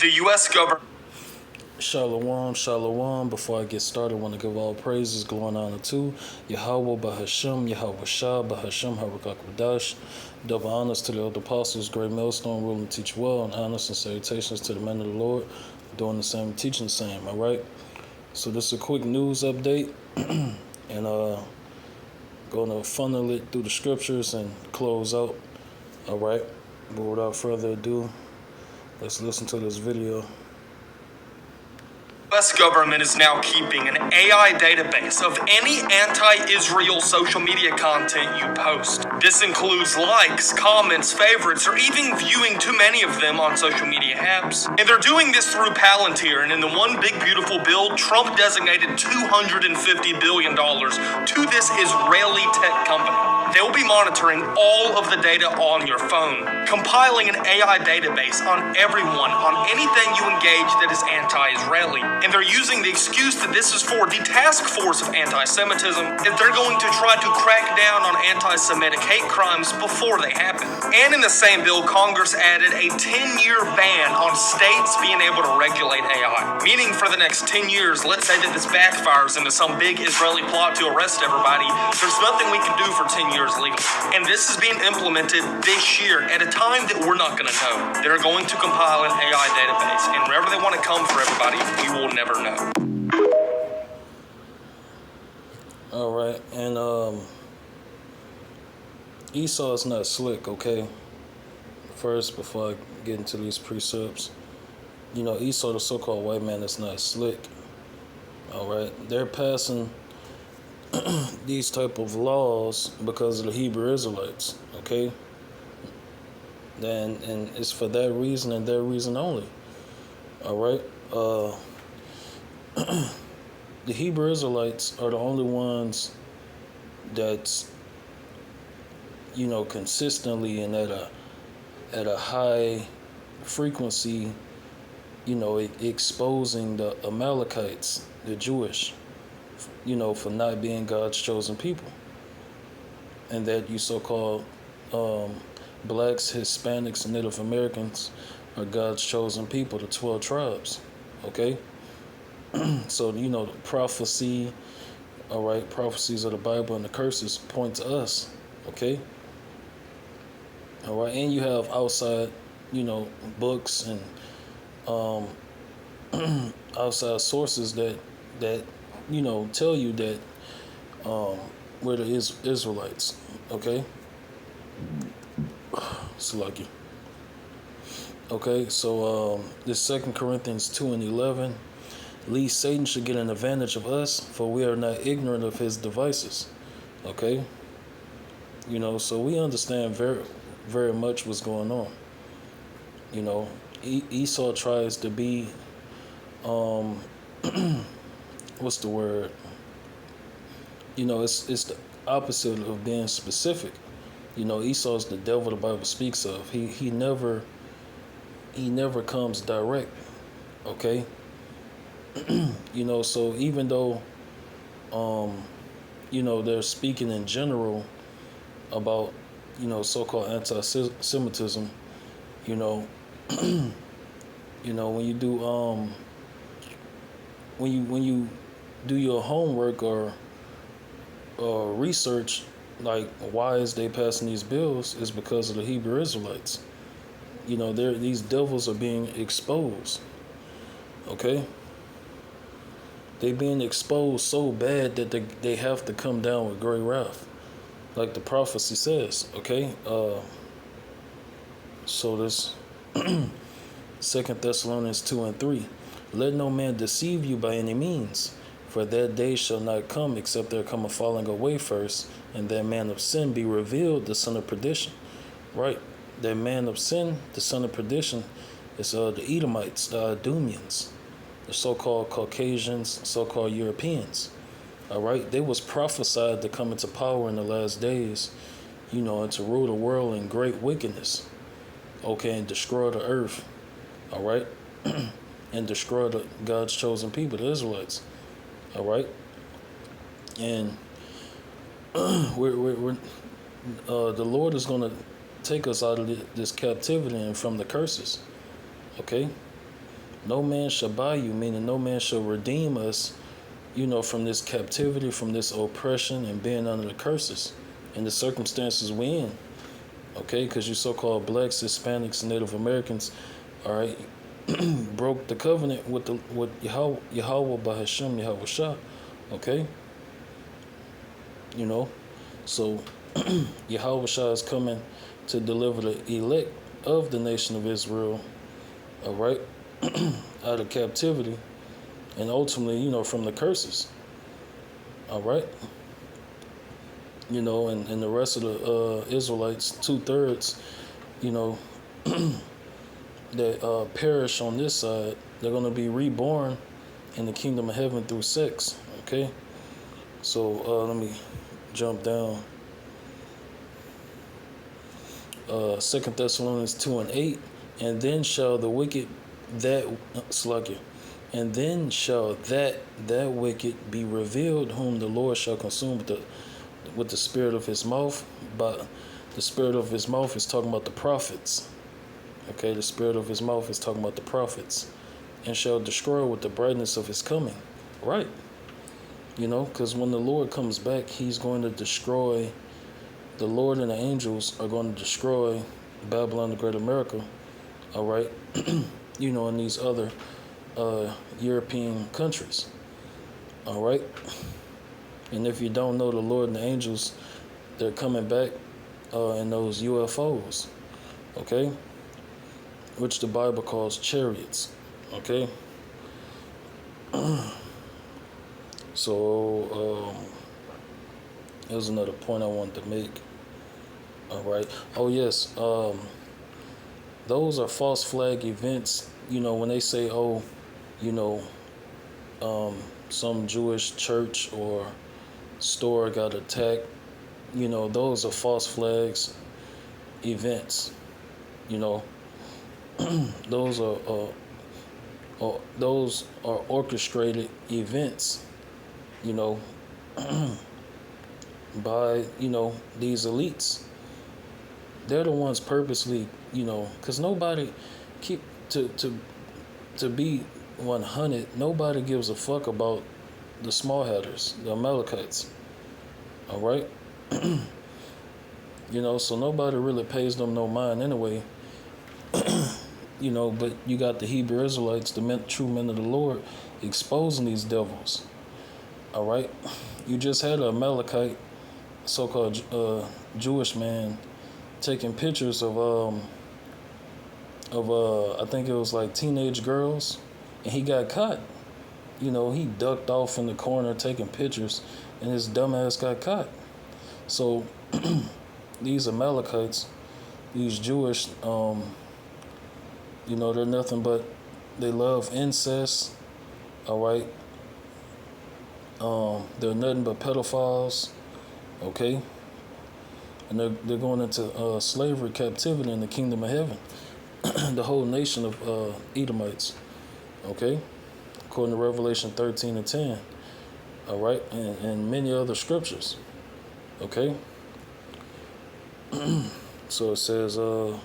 The U.S. government. Shalom, shalom. Before I get started, I want to give all praises, glory, and honor to Yahweh Bahashem, Yahweh Shah, Bahashem, Harakakadash. Double honors to the elder apostles, great millstone, rule and teach well, and honors and salutations to the men of the Lord, doing the same, teaching the same, all right? So this is a quick news update, and going to funnel it through the scriptures and close out, all right? But without further ado, let's listen to this video. The U.S. government is now keeping an AI database of any anti-Israel social media content you post. This includes likes, comments, favorites, or even viewing too many of them on social media apps. And they're doing this through Palantir, and in the One Big Beautiful Bill, Trump designated $250 billion to this Israeli tech company. They will be monitoring all of the data on your phone, compiling an AI database on everyone, on anything you engage that is anti-Israeli. And they're using the excuse that this is for the task force of anti-Semitism, that they're going to try to crack down on anti-Semitic hate crimes before they happen. And in the same bill, Congress added a 10-year ban on states being able to regulate AI. Meaning for the next 10 years, let's say that this backfires into some big Israeli plot to arrest everybody, there's nothing we can do for 10 years legally. And this is being implemented this year at a time that we're not going to know. They're going to compile an AI database, and wherever they want to come for everybody, we will never know. All right, and Esau is not slick, okay? First, before I get into these precepts, Esau, the so-called white man, is not slick. All right, they're passing these type of laws because of the Hebrew Israelites, okay? And it's for that reason and their reason only. All right. The Hebrew Israelites are the only ones that's consistently and at a high frequency, exposing the Amalekites, the Jewish, for not being God's chosen people, and that you so-called blacks, Hispanics, and Native Americans are God's chosen people, the 12 tribes, okay? So, the prophecy, all right, prophecies of the Bible and the curses point to us, okay? All right, and you have outside, books and outside sources that tell you that we're the Israelites, okay? It's lucky. Okay, so this 2 Corinthians 2:11, least Satan should get an advantage of us, for we are not ignorant of his devices. Okay? So we understand very, very much what's going on. Esau tries to be, what's the word? It's the opposite of being specific. Esau is the devil the Bible speaks of. He never comes direct. Okay? So even though they're speaking in general about so-called anti-Semitism, when you do when you do your homework or research, like why is they passing these bills, is because of the Hebrew Israelites. These devils are being exposed. Okay? They being exposed so bad that they have to come down with great wrath, like the prophecy says. Okay? So this 2 Thessalonians 2:3. Let no man deceive you by any means, for that day shall not come except there come a falling away first, and that man of sin be revealed, the son of perdition. Right? That man of sin, the son of perdition, is the Edomites, the Idumeans, the so-called Caucasians, so-called Europeans. All right? They was prophesied to come into power in the last days, and to rule the world in great wickedness. Okay, and destroy the earth. All right? And destroy God's chosen people, the Israelites. All right? And the Lord is going to take us out of this captivity and from the curses. Okay? No man shall buy you, meaning no man shall redeem us, from this captivity, from this oppression and being under the curses and the circumstances we in. Okay, because you so-called blacks, Hispanics, and Native Americans, all right, broke the covenant with Yahweh by Hashem Yahweh Shah. Okay, so Yahweh Shah is coming to deliver the elect of the nation of Israel, all right, out of captivity, and ultimately, from the curses, all right, and the rest of the Israelites, 2/3, that perish on this side, they're going to be reborn in the kingdom of heaven through sex, okay? So let me jump down. 2 Thessalonians 2:8, and then shall the wicked and then shall that wicked be revealed, whom the Lord shall consume with the spirit of his mouth. But the spirit of his mouth is talking about the prophets. Okay, the spirit of his mouth is talking about the prophets, and shall destroy with the brightness of his coming. Right. Because when the Lord comes back, he's going to destroy. The Lord and the angels are going to destroy Babylon, the Great America, all right, in these other European countries, all right. And if you don't know, the Lord and the angels, they're coming back in those UFOs, okay, which the Bible calls chariots, okay. So there's another point I wanted to make. All right. Oh yes. Those are false flag events. When they say, some Jewish church or store got attacked. Those are false flags events. Those are orchestrated events. By these elites. They're the ones purposely, because nobody to be 100. Nobody gives a fuck about the small hatters, the Amalekites. All right, so nobody really pays them no mind anyway. But you got the Hebrew Israelites, the true men of the Lord, exposing these devils. All right, you just had an Amalekite, so-called Jewish man, taking pictures of I think it was like teenage girls, and he got caught. He ducked off in the corner taking pictures, and his dumbass got caught. So these Amalekites, these Jewish, they're nothing but, they love incest. All right. They're nothing but pedophiles. Okay. And they're going into slavery, captivity in the kingdom of heaven. The whole nation of Edomites. Okay. According to Revelation 13:10. All right. And many other scriptures. Okay. So it says, I'm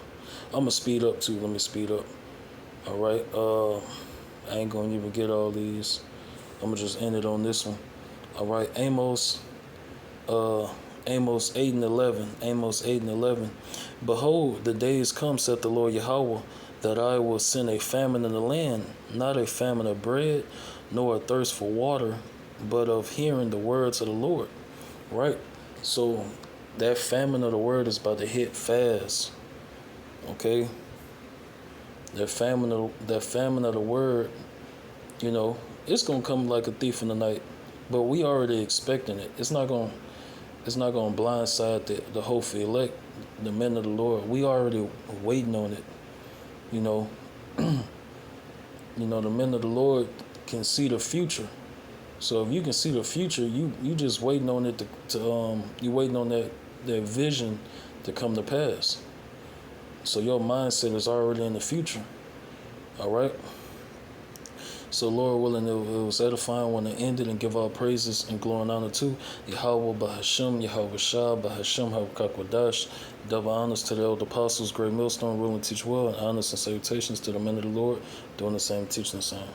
going to speed up too. Let me speed up. All right. I ain't going to even get all these. I'm going to just end it on this one. All right. Amos 8:11. Amos 8:11. Behold, the days come, saith the Lord Yahweh, that I will send a famine in the land, not a famine of bread, nor a thirst for water, but of hearing the words of the Lord. Right? So that famine of the word is about to hit fast. Okay? That famine of the word, it's gonna come like a thief in the night. But we already expecting it. It's not gonna blindside the hopeful elect, the men of the Lord. We already waiting on it. The men of the Lord can see the future. So if you can see the future, you just waiting on it to you waiting on that vision to come to pass. So your mindset is already in the future. All right. So, Lord willing, it was edifying when it ended, and give all praises and glory and honor to Yahweh Bahashim, Yahweh Shah, Bahashim, Habakkuk. Double honors to the elder apostles, great millstone, rule and teach well, and honors and salutations to the men of the Lord, doing the same, teaching the same.